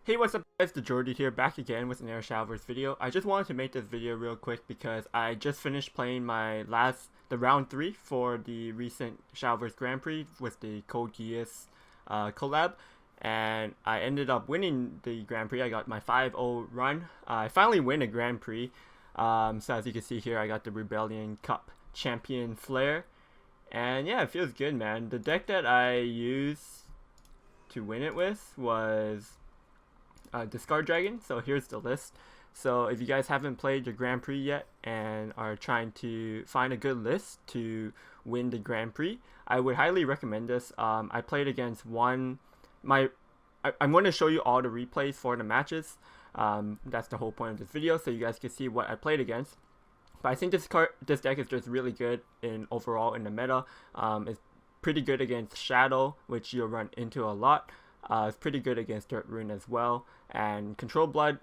Hey, what's up guys, TheJordude here, back again with another Shadowverse video. I just wanted to make this video real quick because I just finished playing the round 3 for the recent Shadowverse Grand Prix with the Geass collab. And I ended up winning the Grand Prix. I got my 5-0 run. I finally win a Grand Prix. So as you can see here, I got the Rebellion Cup Champion Flare. And yeah, it feels good, man. The deck that I used to win it with was Discard Dragon. So here's the list. So if you guys haven't played the Grand Prix yet and are trying to find a good list to win the Grand Prix, I would highly recommend this. I played against I'm going to show you all the replays for the matches. That's the whole point of this video, so you guys can see what I played against. But I think this deck is just really good overall in the meta. It's pretty good against Shadow, which you'll run into a lot. It's pretty good against Dirt Rune as well. And Control Blood,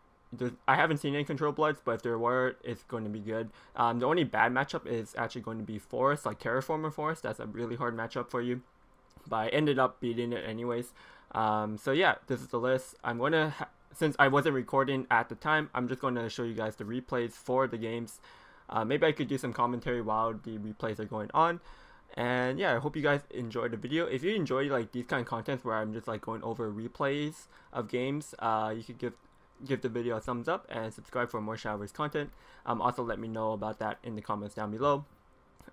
I haven't seen any Control Bloods, but if there were, it's going to be good. The only bad matchup is actually going to be Forest, like Terrorformer Forest. That's a really hard matchup for you. But I ended up beating it anyways. So yeah, this is the list. I'm going to, since I wasn't recording at the time, I'm just going to show you guys the replays for the games. Maybe I could do some commentary while the replays are going on. And yeah, I hope you guys enjoyed the video. If you enjoy like these kind of contents where I'm just like going over replays of games, you could give the video a thumbs up and subscribe for more Shadowverse content. Also let me know about that in the comments down below.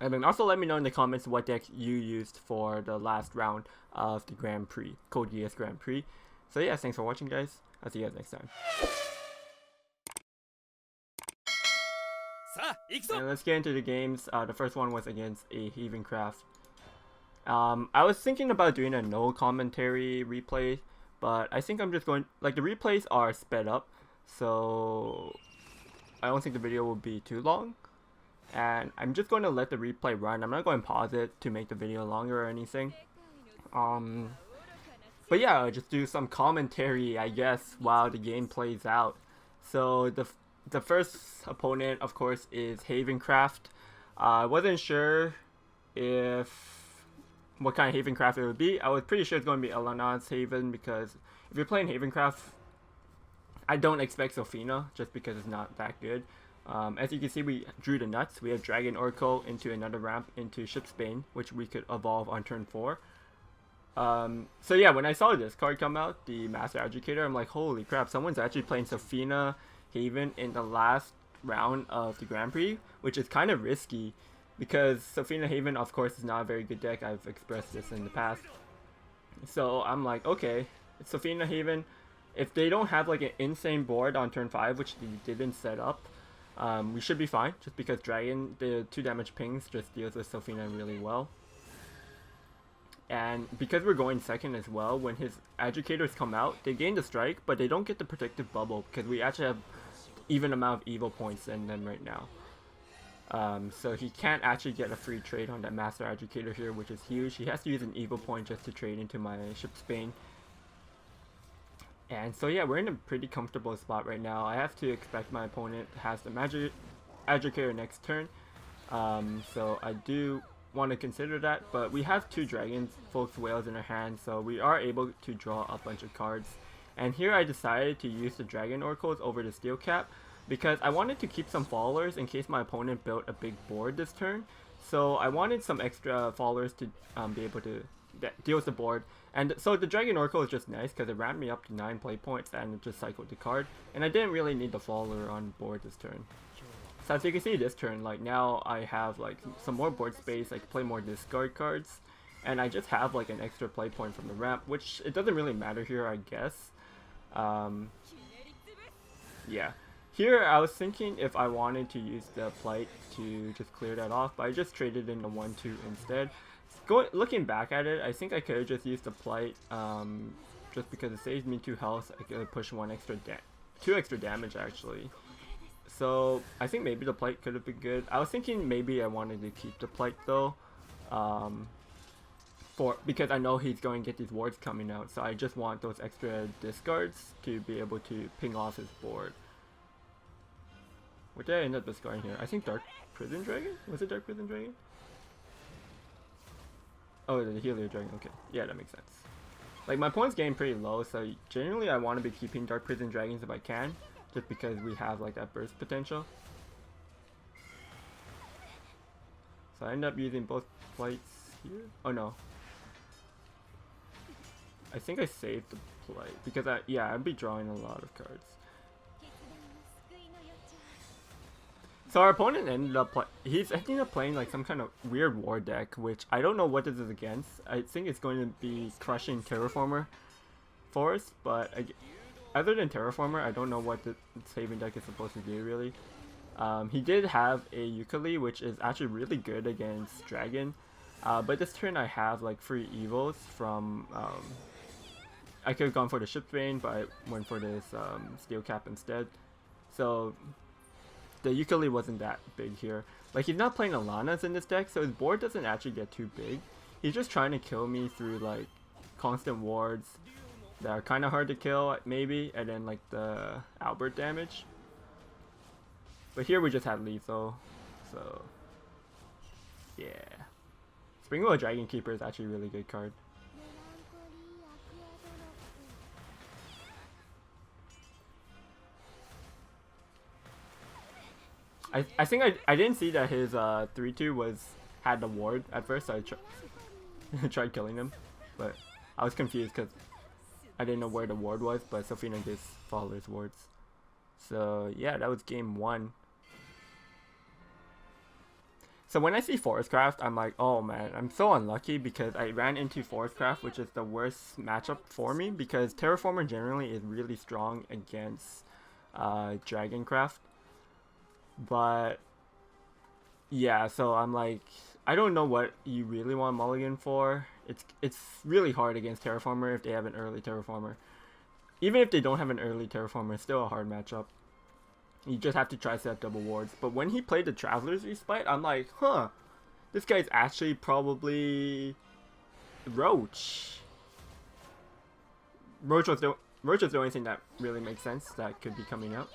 And then also let me know in the comments what deck you used for the last round of the Grand Prix, Geass Grand Prix. So yeah, thanks for watching guys. I'll see you guys next time. And let's get into the games. The first one was against a Havencraft. I was thinking about doing a no commentary replay, but I think I'm just going, like, the replays are sped up, so I don't think the video will be too long. And I'm just going to let the replay run. I'm not going to pause it to make the video longer or anything. But yeah, I'll just do some commentary, I guess, while the game plays out. So the first opponent, of course, is Havencraft. I wasn't sure what kind of Havencraft it would be. I was pretty sure it's going to be Elanon's Haven, because if you're playing Havencraft, I don't expect Sophina, just because it's not that good. As you can see, we drew the nuts. We have Dragon Oracle into another ramp into Shipsbane, which we could evolve on turn 4. So yeah, when I saw this card come out, the Master Educator, I'm like, holy crap, someone's actually playing Sophina Haven in the last round of the Grand Prix, which is kind of risky because Sophina Haven, of course, is not a very good deck. I've expressed this in the past. So I'm like, okay, it's Sophina Haven. If they don't have like an insane board on turn 5, which they didn't set up, we should be fine, just because Dragon, the 2 damage pings, just deals with Sophina really well. And because we're going second as well, when his educators come out, they gain the strike, but they don't get the protective bubble because we actually have even amount of evil points in them right now. So he can't actually get a free trade on that Master Educator here, which is huge. He has to use an evil point just to trade into my Shipsbane. And so yeah, we're in a pretty comfortable spot right now. I have to expect my opponent has the Magic Educator next turn. So I do want to consider that, but we have 2 dragons, Folk's Whales in our hand, so we are able to draw a bunch of cards. And here I decided to use the Dragon Oracles over the Steel Cap because I wanted to keep some followers in case my opponent built a big board this turn. So I wanted some extra followers to be able to deal with the board. And so the Dragon Oracle is just nice because it ramped me up to 9 play points and it just cycled the card. And I didn't really need the follower on board this turn. So as you can see this turn, like now I have like some more board space, I can play more discard cards, and I just have like an extra play point from the ramp, which it doesn't really matter here, I guess. Yeah. Here I was thinking if I wanted to use the Plight to just clear that off, but I just traded in the 1-2 instead. Looking back at it, I think I could have just used the Plight, just because it saves me 2 health. I could push 2 extra damage actually. So I think maybe the Plight could have been good. I was thinking maybe I wanted to keep the Plight though, because I know he's going to get these wards coming out. So I just want those extra discards to be able to ping off his board. What did I end up discarding here? I think Dark Prison Dragon? Was it Dark Prison Dragon? Oh, the Healer Dragon. Okay, yeah, that makes sense. Like, my points getting pretty low, so generally I want to be keeping Dark Prison Dragons if I can, just because we have like that burst potential. So I end up using both flights here. Oh no. I think I saved the play because I'd be drawing a lot of cards. So our opponent ended up playing like some kind of weird war deck, which I don't know what this is against. I think it's going to be crushing Terrorformer Forest, but other than Terrorformer, I don't know what the saving deck is supposed to do really. He did have a Yooka-Laylee, which is actually really good against Dragon, but this turn I have like free evils from. I could have gone for the Shipbane, but I went for this Steel Cap instead. So the Yooka-Laylee wasn't that big here. Like, he's not playing Alanas in this deck, so his board doesn't actually get too big. He's just trying to kill me through like constant wards that are kind of hard to kill maybe, and then like the Albert damage. But here we just had lethal, so yeah. Springwheel Dragon Keeper is actually a really good card. I think I didn't see that his 3/2 had the ward at first, so I tried killing him, but I was confused because I didn't know where the ward was, but Sofina gives followers wards. So yeah, that was game 1. So when I see Forestcraft, I'm like, oh man, I'm so unlucky because I ran into Forestcraft, which is the worst matchup for me because Terraformer generally is really strong against Dragoncraft. But yeah, so I'm like, I don't know what you really want mulligan for. It's really hard against Terraformer if they have an early Terraformer. Even if they don't have an early Terraformer, it's still a hard matchup. You just have to try to set double wards. But when he played the Traveler's Respite, I'm like, huh, this guy's actually probably Roach. Roach is the only thing that really makes sense that could be coming up.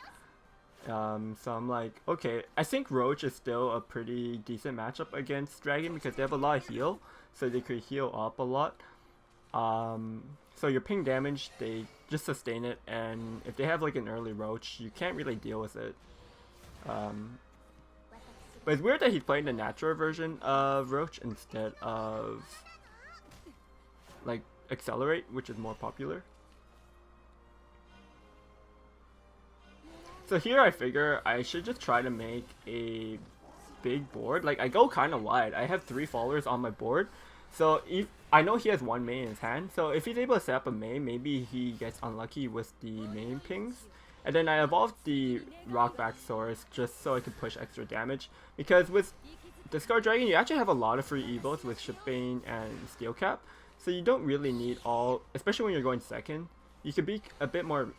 So I'm like, okay, I think Roach is still a pretty decent matchup against Dragon because they have a lot of heal, so they could heal up a lot. So your ping damage, they just sustain it, and if they have like an early Roach, you can't really deal with it. But it's weird that he's playing the natural version of Roach instead of like Accelerate, which is more popular. So here I figure I should just try to make a big board. Like, I go kind of wide. I have 3 followers on my board. So if I know he has 1 main in his hand. So if he's able to set up a main, maybe he gets unlucky with the main pings. And then I evolved the Rockback Source just so I could push extra damage. Because with Discard Dragon, you actually have a lot of free evils with Shipbane and Steel Cap. So you don't really need all, especially when you're going second. You could be a bit more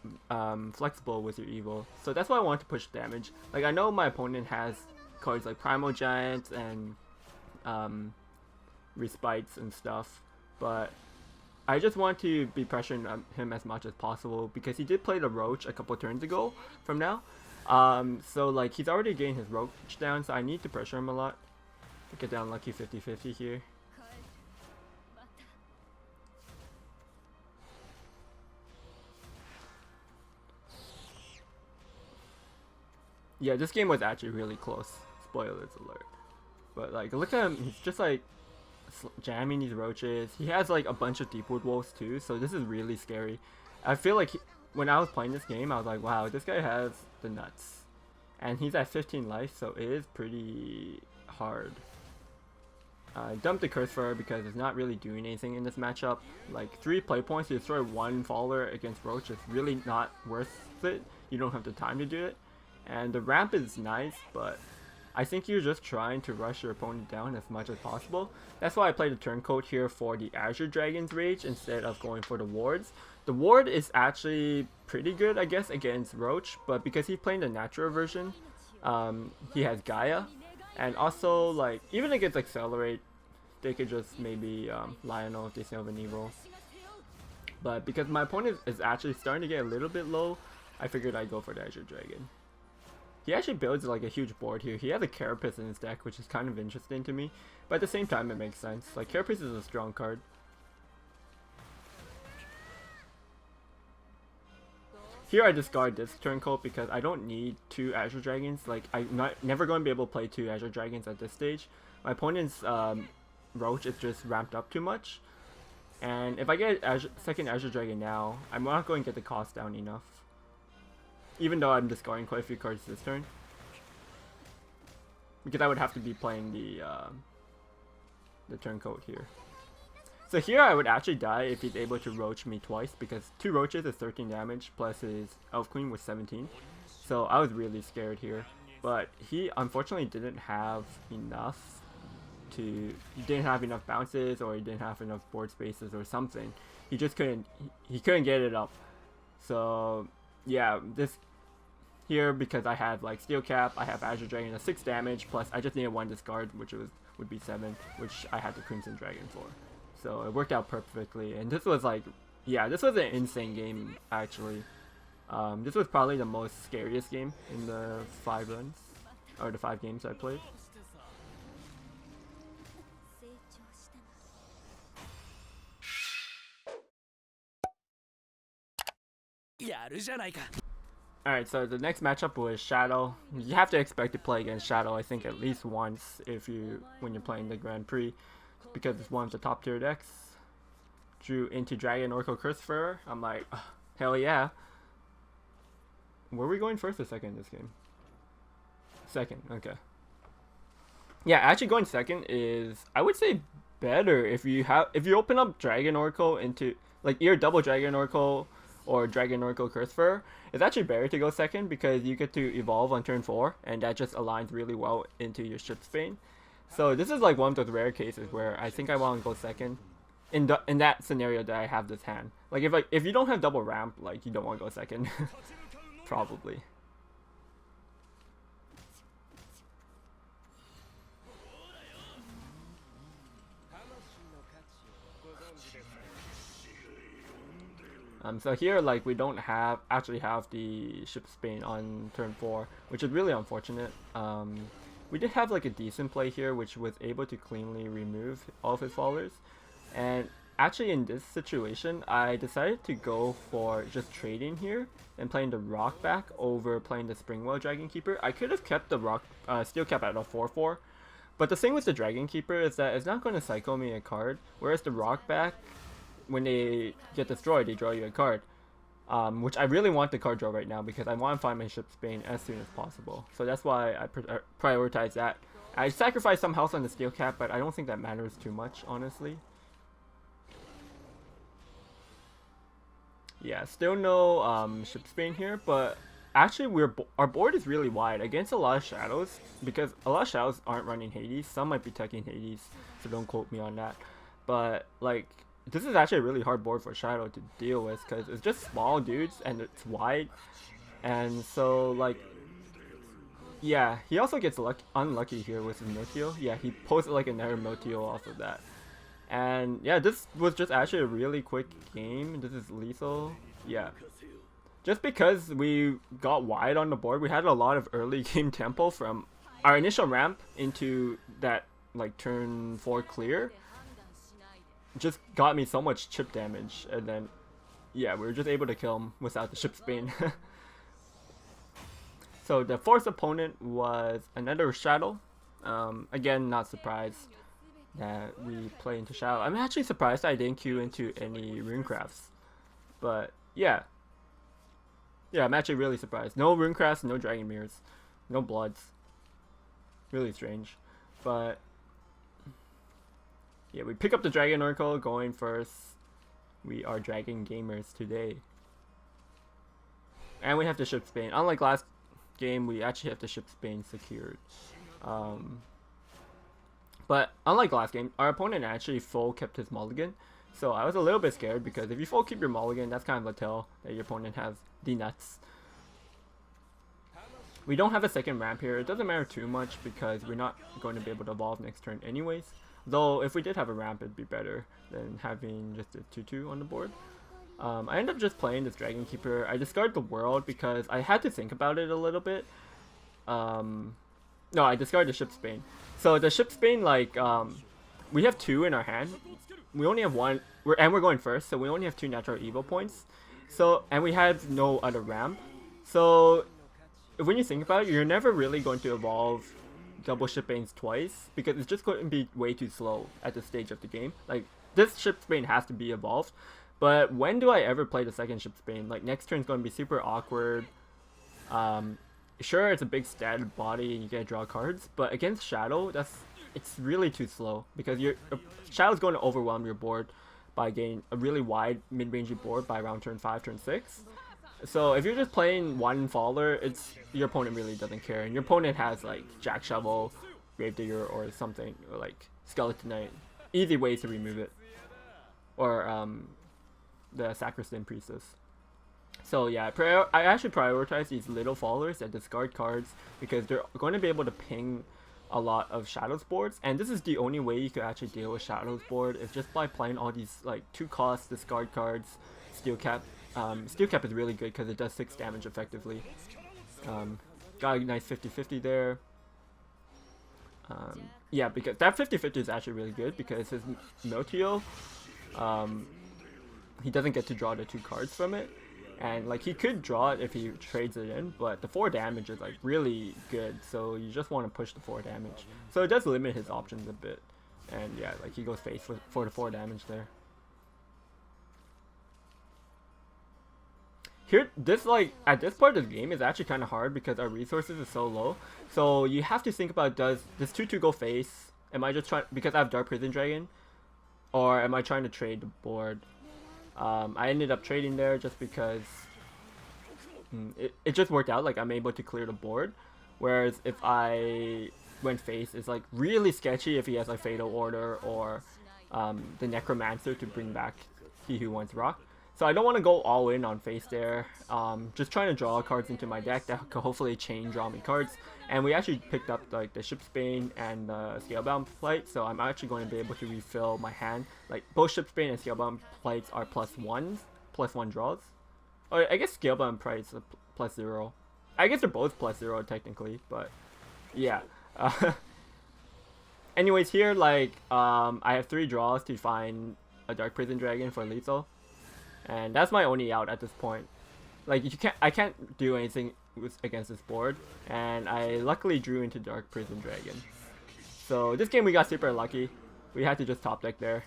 flexible with your evil. So that's why I want to push damage. Like, I know my opponent has cards like Primal Giants and Respites and stuff, but I just want to be pressuring him as much as possible because he did play the Roach a couple turns ago from now. So like, he's already getting his Roach down, so I need to pressure him a lot. Get down lucky 50-50 here. Yeah, this game was actually really close. Spoilers alert. But like, look at him. He's just like jamming these roaches. He has like a bunch of Deepwood Wolves too, so this is really scary. I feel like when I was playing this game, I was like, wow, this guy has the nuts. And he's at 15 life, so it is pretty hard. I dumped the Curse for her because it's not really doing anything in this matchup. Like, 3 play points to destroy 1 follower against Roach is really not worth it. You don't have the time to do it. And the ramp is nice, but I think you're just trying to rush your opponent down as much as possible. That's why I played the Turncoat here for the Azure Dragon's Rage instead of going for the wards. The ward is actually pretty good, I guess, against Roach, but because he's playing the natural version, he has Gaia. And also, like, even against Accelerate, they could just maybe Lionel if they still have an evil. But because my opponent is actually starting to get a little bit low, I figured I'd go for the Azure Dragon. He actually builds like a huge board here. He has a Carapace in his deck, which is kind of interesting to me. But at the same time, it makes sense. Like, Carapace is a strong card. here I discard this turncoat because I don't need 2 Azure Dragons. Like, I'm never going to be able to play 2 Azure Dragons at this stage. My opponent's Roach is just ramped up too much. And if I get second Azure Dragon now, I'm not going to get the cost down enough. Even though I'm discarding quite a few cards this turn. Because I would have to be playing the turncoat here. So here I would actually die if he's able to roach me twice, because 2 roaches is 13 damage plus his Elf Queen was 17. So I was really scared here. But he unfortunately didn't have enough he didn't have enough bounces, or he didn't have enough board spaces or something. He just couldn't get it up. So yeah, this here, because I have like Steel Cap, I have Azure Dragon at 6 damage, plus I just needed 1 discard, which would be 7, which I had the Crimson Dragon for. So it worked out perfectly, and this was like, yeah, this was an insane game actually. This was probably the most scariest game in the 5 runs, or the 5 games I played. Alright, so the next matchup was Shadow. You have to expect to play against Shadow, I think, at least once when you're playing the Grand Prix, because it's one of the top tier decks. Drew into Dragon Oracle Cursefarer. I'm like, hell yeah. Were we going first or second in this game? Second, okay. Yeah, actually going second is, I would say, better if you open up Dragon Oracle into like either double Dragon Oracle or Dragon Oracle Cursefarer. It's actually better to go second because you get to evolve on turn 4, and that just aligns really well into your Ship's Bane. So this is like one of those rare cases where I think I want to go second in that scenario that I have this hand. Like if you don't have double ramp, like you don't want to go second. Probably. So here, like, we don't actually have the Ship's Bane on turn 4, which is really unfortunate. We did have like a decent play here, which was able to cleanly remove all of his followers. And actually in this situation, I decided to go for just trading here and playing the Rock back over playing the Springwell Dragon Keeper. I could have kept the Steel Cap at a 4/4, but the thing with the Dragon Keeper is that it's not going to cycle me a card, whereas the Rock back, when they get destroyed, they draw you a card. Which I really want the card draw right now because I want to find my Ship's Bane as soon as possible. So that's why I prioritize that. I sacrifice some health on the Steel Cap, but I don't think that matters too much, honestly. Yeah, still no Ship's Bane here, but actually our board is really wide against a lot of Shadows, because a lot of Shadows aren't running Hades. Some might be teching Hades, so don't quote me on that. But like, this is actually a really hard board for Shadow to deal with because it's just small dudes and it's wide. And so, like, yeah, he also gets unlucky here with his Miltio. Yeah, he posted like another Miltio off of that. And yeah, this was just actually a really quick game. This is lethal. Yeah. Just because we got wide on the board, we had a lot of early game tempo from our initial ramp into that like turn 4 clear. Just got me so much chip damage, and then yeah, we were just able to kill him without the Ship's Bane. So the fourth opponent was another Shadow. Again, not surprised that we play into Shadow. I'm actually surprised I didn't queue into any Runecrafts, but yeah, I'm actually really surprised. No Runecrafts, no Dragon Mirrors, no Bloods. Really strange, but yeah, we pick up the Dragon Oracle going first. We are Dragon Gamers today. And we have the Ship's Bane. Unlike last game, we actually have the Ship's Bane secured. But unlike last game, our opponent actually full kept his mulligan. So I was a little bit scared because if you full keep your mulligan, that's kind of a tell that your opponent has the nuts. We don't have a second ramp here. It doesn't matter too much because we're not going to be able to evolve next turn anyways. Though, if we did have a ramp, it'd be better than having just a 2/2 on the board. I end up just playing this Dragon Keeper. I discard the World because I had to think about it a little bit. No, I discard the Ship's Bane. So the Ship's Bane, like, we have 2 in our hand. We only have 1, and we're going first, so we only have 2 natural evil points. So, and we had no other ramp. So, when you think about it, you're never really going to evolve double shipbanes twice because it's just going to be way too slow at this stage of the game. Like, this shipbane has to be evolved. But when do I ever play the second shipbane? Like, next turn's going to be super awkward. Sure, it's a big static body and you get draw cards, but against Shadow, it's really too slow because Shadow's going to overwhelm your board by getting a really wide mid-rangey board by around turn 5, turn 6. So if you're just playing one faller, your opponent really doesn't care, and your opponent has like Jack Shovel, Gravedigger, or something, or like Skeleton Knight. Easy ways to remove it, or the Sacristan Priestess. So yeah, I actually prioritize these little fallers that discard cards because they're going to be able to ping a lot of Shadows boards, and this is the only way you could actually deal with Shadows board is just by playing all these like 2-cost discard cards. Steel Cap. Steel Cap is really good because it does 6 damage effectively. Got a nice 50-50 there. Yeah, because that 50-50 is actually really good because his Meltio, he doesn't get to draw the 2 cards from it. And like he could draw it if he trades it in, but the 4 damage is like really good, so you just want to push the 4 damage. So it does limit his options a bit. And yeah, like he goes face for the 4 damage there. Here, at this part of the game is actually kind of hard because our resources are so low. So you have to think about, does 2-2 go face? Am I just trying, because I have Dark Prison Dragon? Or am I trying to trade the board? I ended up trading there just because it just worked out. Like I'm able to clear the board, whereas if I went face, it's like really sketchy if he has like Fatal Order or the Necromancer to bring back He Who Wants Rock. So I don't want to go all in on face there. Just trying to draw cards into my deck that could hopefully chain draw me cards. And we actually picked up like the Shipsbane and the Scalebound Plight, so I'm actually going to be able to refill my hand. Like both Shipsbane and Scalebound Plights are +1s, +1 draws. Or I guess Scalebound Plights are +0. I guess they're both +0 technically, but yeah. Anyways, here like I have 3 draws to find a Dark Prison Dragon for lethal. And that's my only out at this point. Like I can't do anything against this board, and I luckily drew into Dark Prison Dragon. So this game we got super lucky. We had to just top deck there.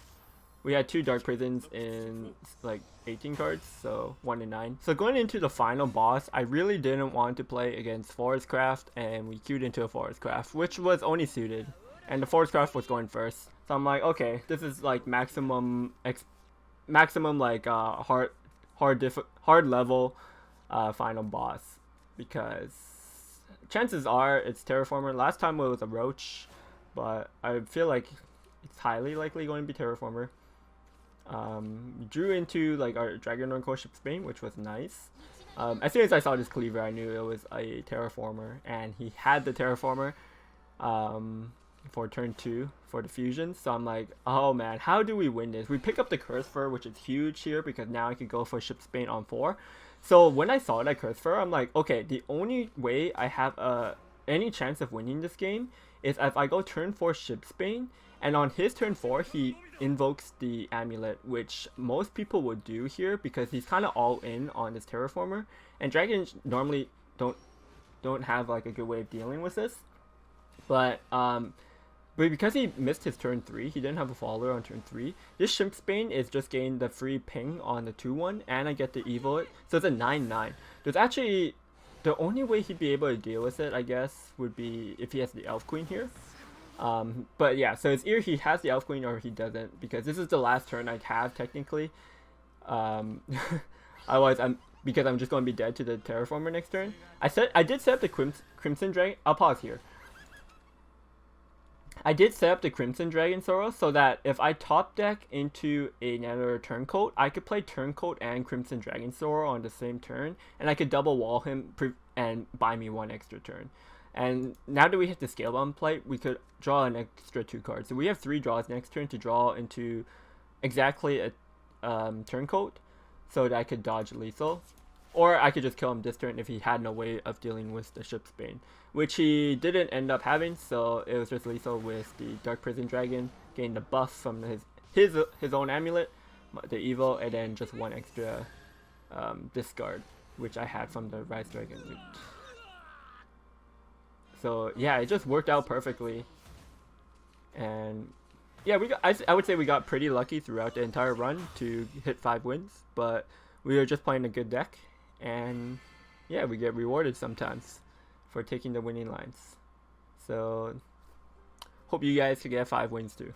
We had 2 Dark Prisons in like 18 cards, so 1 in 9. So going into the final boss, I really didn't want to play against Forestcraft, and we queued into a Forestcraft, which was only suited, and the Forestcraft was going first. So I'm like, okay, this is like maximum like hard level final boss, because chances are it's Terrorformer. Last time it was a Roach, but I feel like it's highly likely going to be Terrorformer. Drew into like our Dragon Core Shipsbane, which was nice. As soon as I saw this cleaver, I knew it was a Terrorformer, and he had the Terrorformer for turn 2 for the fusion. So I'm like, oh man, how do we win this? We pick up the Curse Fur, which is huge here because now I can go for Shipsbane on 4. So when I saw that Curse Fur, I'm like, okay, the only way I have any chance of winning this game is if I go turn 4 Shipsbane, and on his turn 4 he invokes the amulet, which most people would do here because he's kind of all in on this Terrorformer, and dragons normally don't have like a good way of dealing with this. But because he missed his turn 3, he didn't have a follower on turn 3. This Shipsbane is just getting the free ping on the 2-1, and I get to evil it. So it's a 9-9. There's actually, the only way he'd be able to deal with it, I guess, would be if he has the Elf Queen here. But yeah, so it's either he has the Elf Queen or he doesn't, because this is the last turn I have technically. Otherwise, because I'm just going to be dead to the Terrorformer next turn. I did set up the Crimson Dragon. I'll pause here. I did set up the Crimson Dragon Sorrow so that if I top deck into another Turncoat, I could play Turncoat and Crimson Dragon Sorrow on the same turn, and I could double wall him and buy me 1 extra turn. And now that we hit the Scalebound Plight, we could draw an extra 2 cards. So we have 3 draws next turn to draw into exactly a Turncoat, so that I could dodge lethal. Or I could just kill him this turn if he had no way of dealing with the Shipsbane, which he didn't end up having, so it was just lethal with the Dark Prison Dragon, getting the buff from his own amulet, the evil, and then just 1 extra discard, which I had from the Rise Dragon loot. So yeah, it just worked out perfectly. And yeah, I would say we got pretty lucky throughout the entire run to hit 5 wins, but we were just playing a good deck, and yeah, we get rewarded sometimes for taking the winning lines. So hope you guys can get 5 wins too.